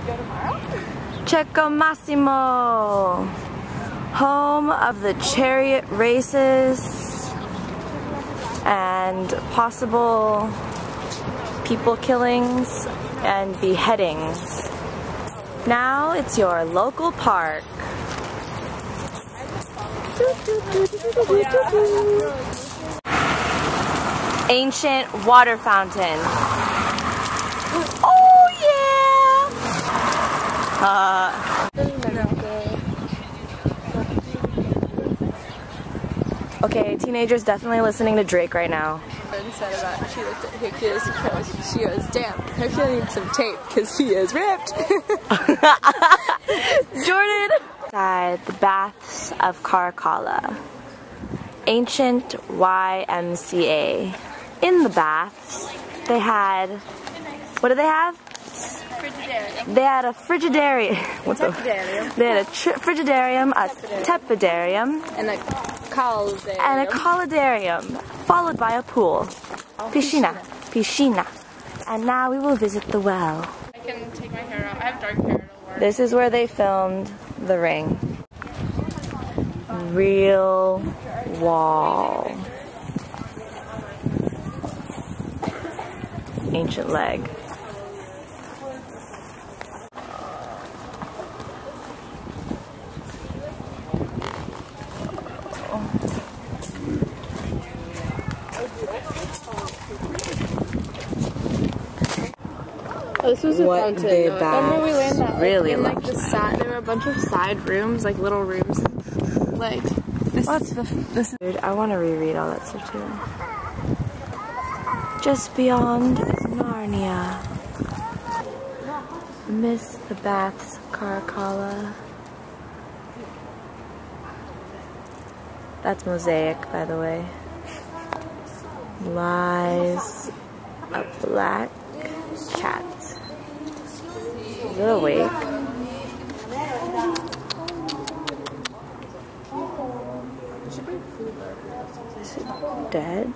go tomorrow? Checo Massimo, home of the chariot races and possible people killings and beheadings. Now it's your local park. Ancient water fountain. Oh yeah! Okay, teenagers definitely listening to Drake right now. friend said about she looked at Hercules and she goes, damn, Hercules needs some tape because he is ripped. Jordan! Inside the baths of Caracalla. Ancient YMCA. In the baths, they had, what did they have? Frigidarium. They had a frigidarium. What's up? Tepidarium. They had a frigidarium, a tepidarium, And a caldarium. and a caldarium, followed by a pool. Piscina. Piscina. And now we will visit the well. I can take my hair out. I have dark hair, it'll work. This is where they filmed The Ring. Real wall. Ancient leg. Oh, this was a What fountain. the Remember we learned that? Like, really in, like, the side, there were a bunch of side rooms, like little rooms. Like, this is the. This is. Dude, I want to reread all that stuff too. Just beyond Narnia. Miss the baths, Caracalla. That's Mosaic, by the way. Lies a black cat. Is it awake? Is it dead?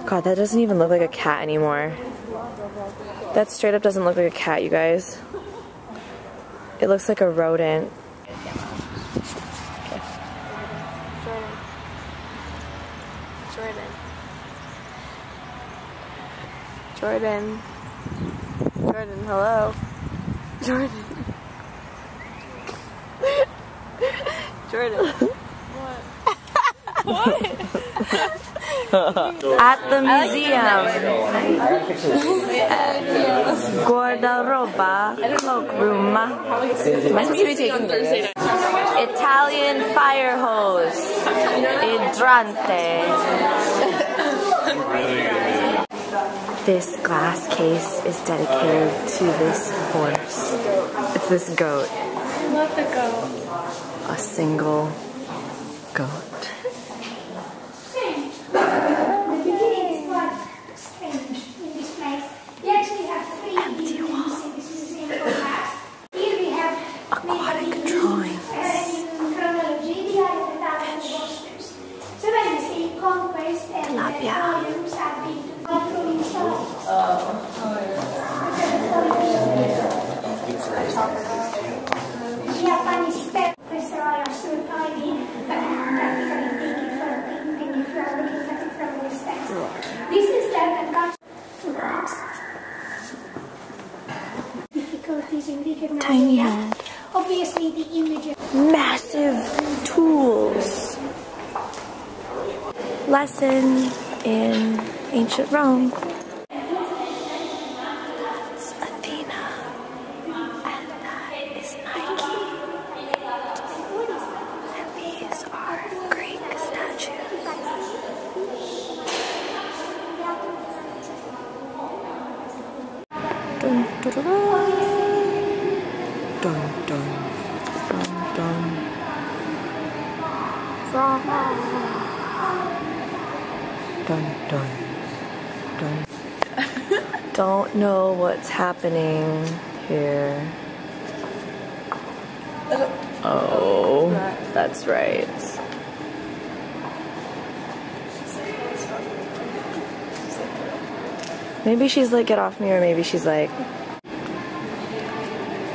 God, that doesn't even look like a cat anymore. That straight up doesn't look like a cat, you guys. It looks like a rodent. Jordan. Jordan, hello. Jordan. Jordan. What? At the museum. Guardaroba cloakroom. Am I supposed to be taking Thursday night? Italian fire hose. Hidrante. This glass case is dedicated to this horse. It's this goat. I love the goat. A single goat. Empty wall. Aquatic drawings. Tilapia. Tiny head. Obviously, the image. Massive tools. Lesson in ancient Rome. That's Athena. And that is Nike. And these are Greek statues. Dun, dun, dun, dun. Dun, dun, dun, dun. Dun, dun, dun. Don't know what's happening here. Oh, that's right. Maybe she's like, get off me, or maybe she's like,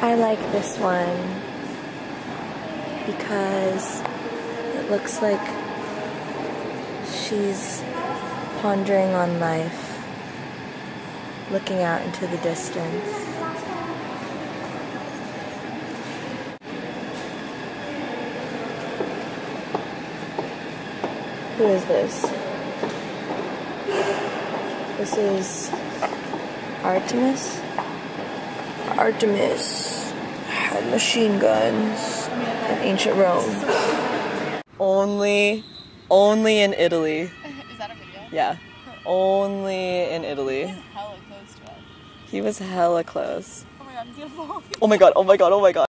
I like this one because it looks like she's pondering on life, looking out into the distance. Who is this? This is Artemis. Artemis had machine guns in ancient Rome. Only in Italy. Is that a video? Yeah. Only in Italy. Hella close to us. He was hella close. Oh my god, I'm gonna fall. Oh my god, oh my god, oh my god.